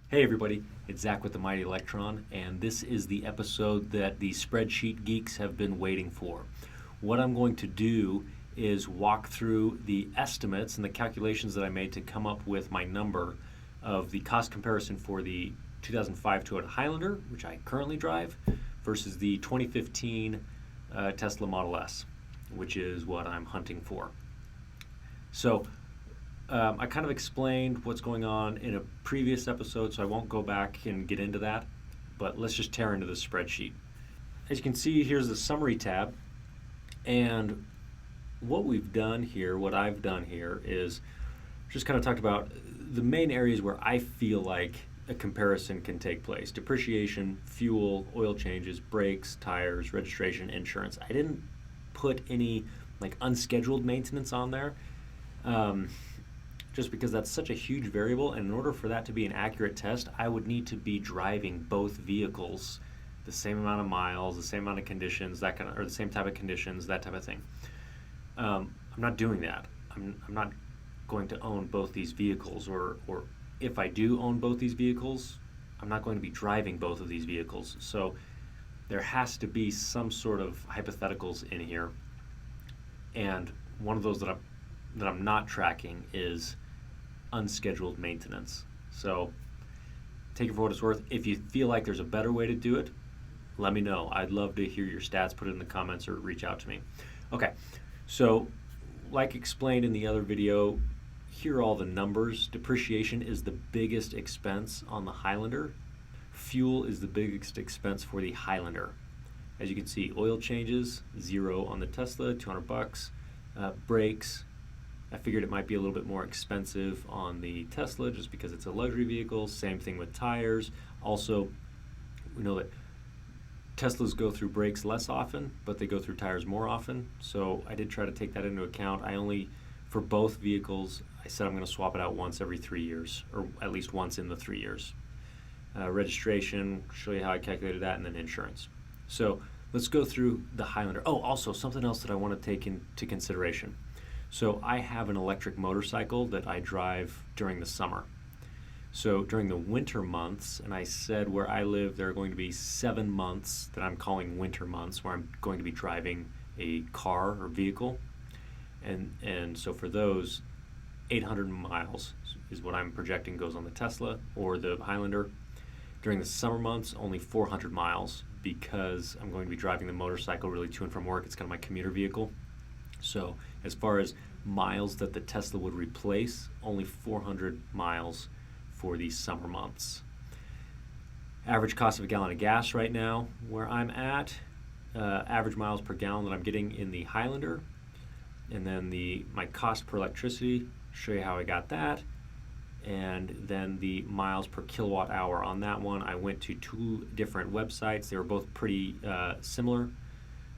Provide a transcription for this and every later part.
Hey everybody, it's Zach with the Mighty Electron, and this is the episode that the Spreadsheet geeks have been waiting for. What I'm going to do is walk through the estimates and the calculations that I made to come up with my number of the cost comparison for the 2005 Toyota Highlander, which I currently drive, versus the 2015 Tesla Model S, which is what I'm hunting for. So I kind of explained what's going on in a previous episode, so I won't go back and get into that, but let's just tear into the spreadsheet. As you can see, here's the summary tab, and what we've done here, what I've done here, is just kind of talked about the main areas where I feel like a comparison can take place. Depreciation, fuel, oil changes, brakes, tires, registration, insurance. I didn't put any like unscheduled maintenance on there. Just because that's such a huge variable, and in order for that to be an accurate test, I would need to be driving both vehicles the same amount of miles, the same amount of conditions, or the same type of conditions, that type of thing. I'm not doing that. I'm not going to own both these vehicles, or if I do own both these vehicles, I'm not going to be driving both of these vehicles. So there has to be some sort of hypotheticals in here, and one of those that I'm not tracking is unscheduled maintenance. So take it for what it's worth. If you feel like there's a better way to do it, let me know. I'd love to hear your stats. Put it in the comments or reach out to me. Okay, so like explained in the other video, here are all the numbers. Depreciation is the biggest expense on the Highlander. Fuel is the biggest expense for the Highlander. As you can see, oil changes, $0 on the Tesla, $200. Brakes, I figured it might be a little bit more expensive on the Tesla just because it's a luxury vehicle. Same thing with tires. Also, we know that Teslas go through brakes less often, but they go through tires more often. So I did try to take that into account. For both vehicles, I said I'm going to swap it out once every 3 years, or at least once in the 3 years. Registration, show you how I calculated that, and then insurance. So let's go through the Highlander. Oh, also something else that I want to take into consideration. So I have an electric motorcycle that I drive during the summer. So during the winter months, and I said where I live, there are going to be 7 months that I'm calling winter months where I'm going to be driving a car or vehicle. And so for those, 800 miles is what I'm projecting goes on the Tesla or the Highlander. During the summer months, only 400 miles because I'm going to be driving the motorcycle really to and from work. It's kind of my commuter vehicle. So as far as miles that the Tesla would replace, only 400 miles for the summer months. Average cost of a gallon of gas right now, where I'm at, average miles per gallon that I'm getting in the Highlander, and then my cost per electricity, show you how I got that, and then the miles per kilowatt hour on that one. I went to 2 different websites. They were both pretty similar.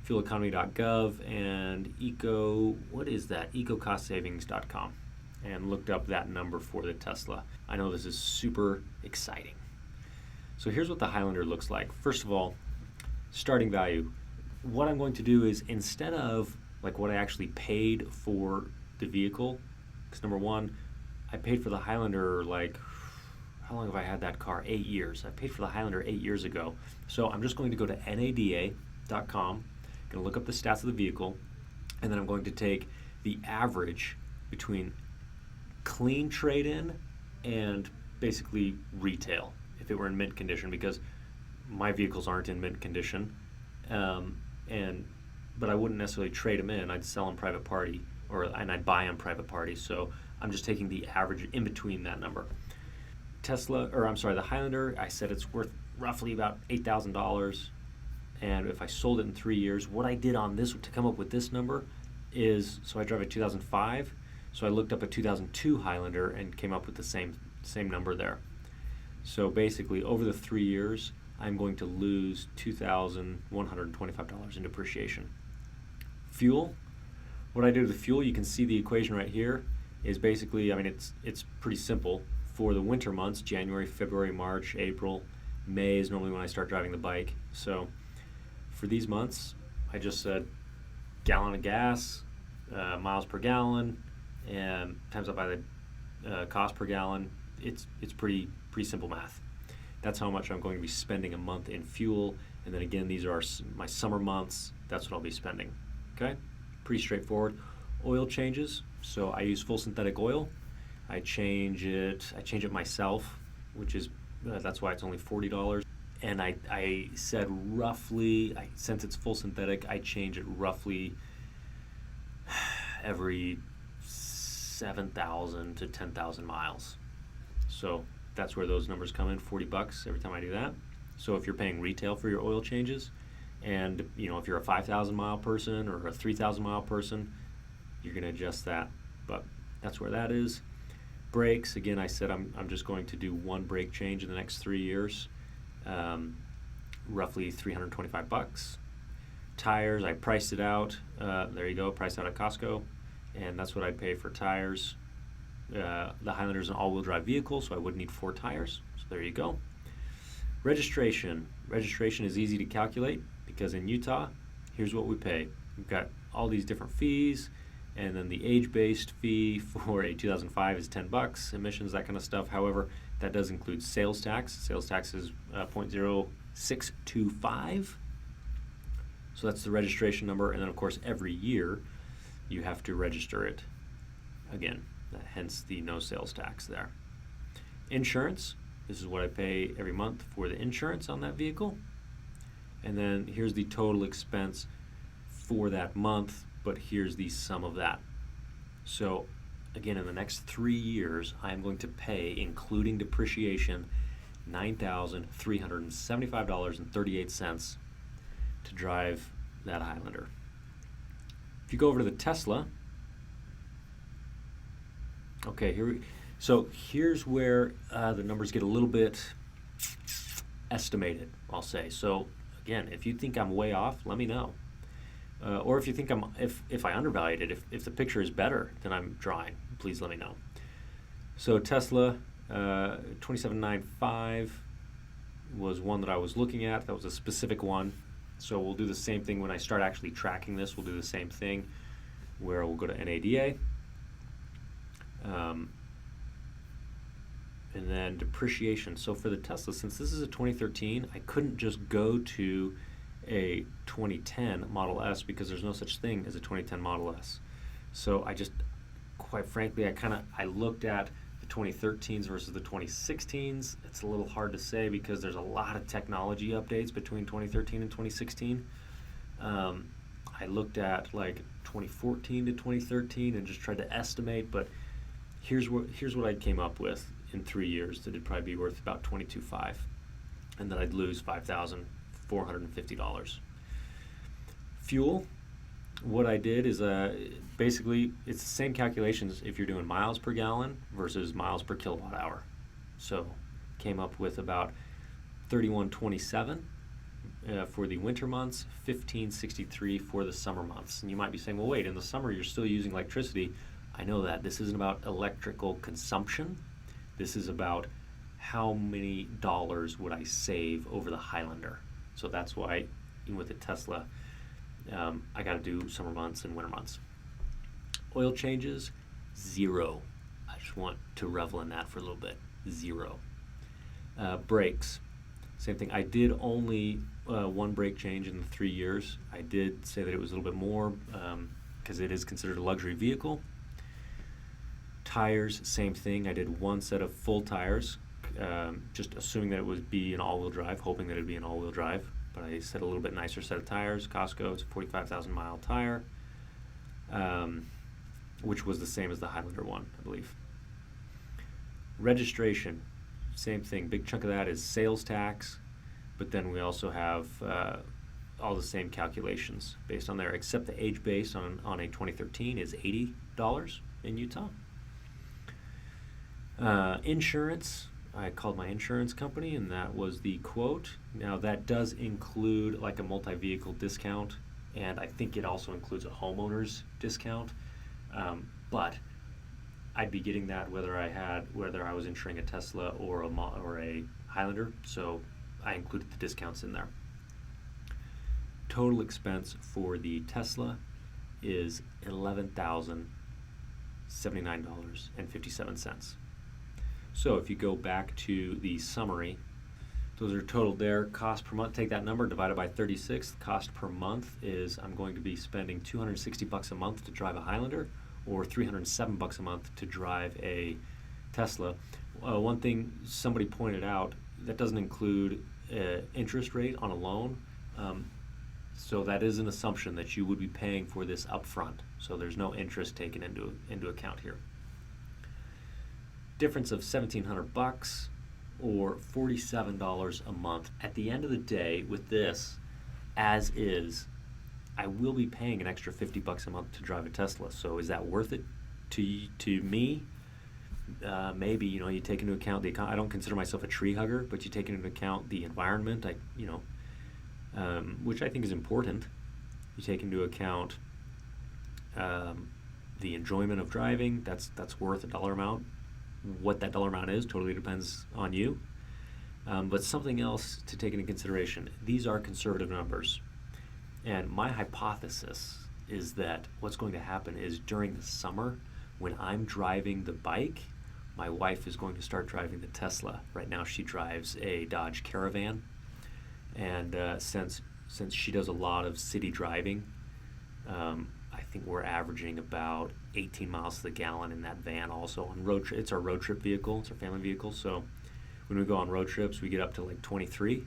fueleconomy.gov and ecocostsavings.com, and looked up that number for the Tesla. I know this is super exciting. So here's what the Highlander looks like. First of all, starting value. What I'm going to do is, instead of like what I actually paid for the vehicle, because number one, I paid for the Highlander how long have I had that car? 8 years. I paid for the Highlander 8 years ago. So I'm just going to go to NADA.com, going to look up the stats of the vehicle, and then I'm going to take the average between clean trade-in and basically retail, if it were in mint condition, because my vehicles aren't in mint condition, but I wouldn't necessarily trade them in. I'd sell them private party, and I'd buy them private party. So I'm just taking the average in between that number. The Highlander, I said it's worth roughly about $8,000. And if I sold it in 3 years, what I did on this to come up with this number is, so I drive a 2005, so I looked up a 2002 Highlander and came up with the same number there. So basically, over the 3 years, I'm going to lose $2,125 in depreciation. Fuel, what I did with the fuel, you can see the equation right here, is basically, it's pretty simple. For the winter months, January, February, March, April, May is normally when I start driving the bike. So for these months, I just said gallon of gas, miles per gallon, and times that by the cost per gallon, it's pretty simple math. That's how much I'm going to be spending a month in fuel, and then again, these are my summer months. That's what I'll be spending. Okay, pretty straightforward. Oil changes. So I use full synthetic oil. I change it myself, which is that's why it's only $40. And I said roughly, since it's full synthetic, I change it roughly every 7,000 to 10,000 miles. So that's where those numbers come in, $40 every time I do that. So if you're paying retail for your oil changes, and if you're a 5,000 mile person or a 3,000 mile person, you're going to adjust that. But that's where that is. Brakes, again, I said I'm just going to do one brake change in the next 3 years, roughly $325. Tires, I priced it out. There you go, priced out at Costco, and that's what I'd pay for tires. The Highlander is an all-wheel drive vehicle, so I would need 4 tires. So there you go. Registration is easy to calculate because in Utah, here's what we pay. We've got all these different fees, and then the age-based fee for a 2005 is $10, emissions, that kind of stuff. However, that does include sales tax. Sales tax is 0.0625. So that's the registration number, and then of course every year you have to register it again, hence the no sales tax there. Insurance, this is what I pay every month for the insurance on that vehicle. And then here's the total expense for that month, but here's the sum of that. So again, in the next 3 years, I'm going to pay, including depreciation, $9,375.38 to drive that Highlander. If you go over to the Tesla, okay, here's where the numbers get a little bit estimated, I'll say. So again, if you think I'm way off, let me know. Or if you think if I undervalued it, if the picture is better than I'm drawing, please let me know. So Tesla, 2795 was one that I was looking at. That was a specific one. So we'll do the same thing when I start actually tracking this. We'll do the same thing where we'll go to NADA. And then depreciation. So for the Tesla, since this is a 2013, I couldn't just go to a 2010 Model S because there's no such thing as a 2010 Model S. So I just, quite frankly, I looked at the 2013s versus the 2016s. It's a little hard to say because there's a lot of technology updates between 2013 and 2016. I looked at like 2014 to 2013 and just tried to estimate, but here's what I came up with in 3 years that it'd probably be worth about $22,500, and that I'd lose $5,450. Fuel, what I did is basically it's the same calculations if you're doing miles per gallon versus miles per kilowatt hour. So came up with about 3127 for the winter months, 1563 for the summer months. And you might be saying, well, wait, in the summer you're still using electricity. I know that. This isn't about electrical consumption. This is about how many dollars would I save over the Highlander. So that's why, even with the Tesla, I got to do summer months and winter months. Oil changes, 0. I just want to revel in that for a little bit. 0. Brakes, same thing. I did only one brake change in the 3 years. I did say that it was a little bit more because it is considered a luxury vehicle. Tires, same thing. I did one set of full tires, just assuming that it would be an all-wheel drive, hoping that it would be an all-wheel drive. But I said a little bit nicer set of tires. Costco, it's a 45,000 mile tire, which was the same as the Highlander one, I believe. Registration, same thing. Big chunk of that is sales tax, but then we also have all the same calculations based on there, except the age base on a 2013 is $80 in Utah. Insurance, I called my insurance company and that was the quote. Now that does include like a multi-vehicle discount, and I think it also includes a homeowner's discount, but I'd be getting that whether I was insuring a Tesla or a Highlander, so I included the discounts in there. Total expense for the Tesla is $11,079.57. So if you go back to the summary, those are totaled there. Cost per month, take that number, divided by 36. The cost per month is I'm going to be spending $260 a month to drive a Highlander, or $307 a month to drive a Tesla. One thing somebody pointed out, that doesn't include interest rate on a loan. So that is an assumption that you would be paying for this upfront. So there's no interest taken into account here. Difference of $1,700 or $47 a month. At the end of the day, with this, as is, I will be paying an extra $50 a month to drive a Tesla. So is that worth it to me? Maybe, you take into account I don't consider myself a tree hugger, but you take into account the environment, which I think is important. You take into account the enjoyment of driving. That's worth a dollar amount. What that dollar amount is totally depends on you. But something else to take into consideration, these are conservative numbers. And my hypothesis is that what's going to happen is during the summer, when I'm driving the bike, my wife is going to start driving the Tesla. Right now she drives a Dodge Caravan. And since she does a lot of city driving, I think we're averaging about 18 miles to the gallon in that van also. On road trip, it's our road trip vehicle, it's our family vehicle. So when we go on road trips, we get up to like 23.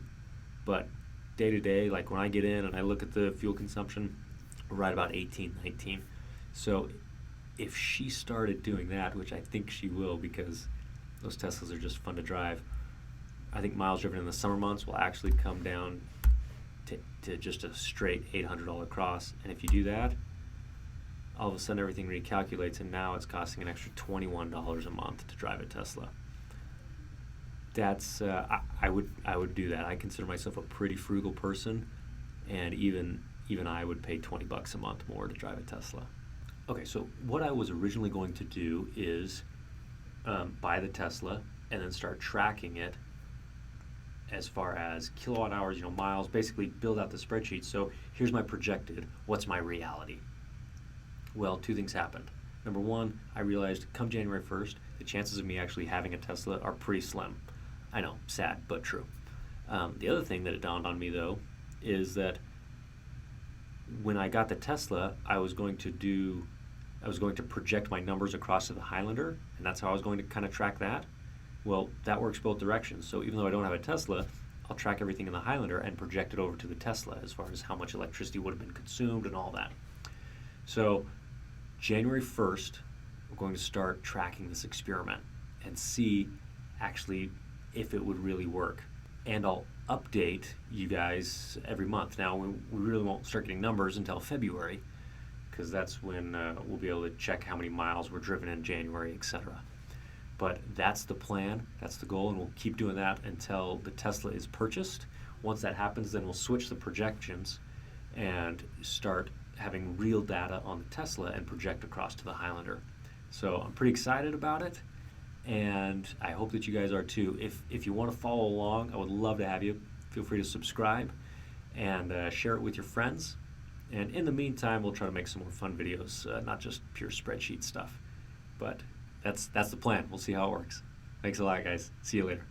But day to day, like when I get in and I look at the fuel consumption, we're right about 18, 19. So if she started doing that, which I think she will because those Teslas are just fun to drive, I think miles driven in the summer months will actually come down to just a straight $800 cross. And if you do that, all of a sudden everything recalculates, and now it's costing an extra $21 a month to drive a Tesla. That's I would do that. I consider myself a pretty frugal person, and even I would pay $20 a month more to drive a Tesla. Okay, so what I was originally going to do is buy the Tesla and then start tracking it as far as kilowatt hours, miles, basically build out the spreadsheet. So here's my projected, what's my reality? Well, two things happened. Number one, I realized come January 1st, the chances of me actually having a Tesla are pretty slim. I know, sad, but true. The other thing that it dawned on me, though, is that when I got the Tesla, I was going to project my numbers across to the Highlander, and that's how I was going to kind of track that. Well, that works both directions. So even though I don't have a Tesla, I'll track everything in the Highlander and project it over to the Tesla as far as how much electricity would have been consumed and all that. So January 1st, we're going to start tracking this experiment and see actually if it would really work. And I'll update you guys every month. Now, we really won't start getting numbers until February, because that's when we'll be able to check how many miles were driven in January, etc. But that's the plan, that's the goal, and we'll keep doing that until the Tesla is purchased. Once that happens, then we'll switch the projections and start having real data on the Tesla and project across to the Highlander. So I'm pretty excited about it, and I hope that you guys are too. If you want to follow along, I would love to have you. Feel free to subscribe and share it with your friends. And in the meantime, we'll try to make some more fun videos, not just pure spreadsheet stuff. But that's the plan. We'll see how it works. Thanks a lot, guys. See you later.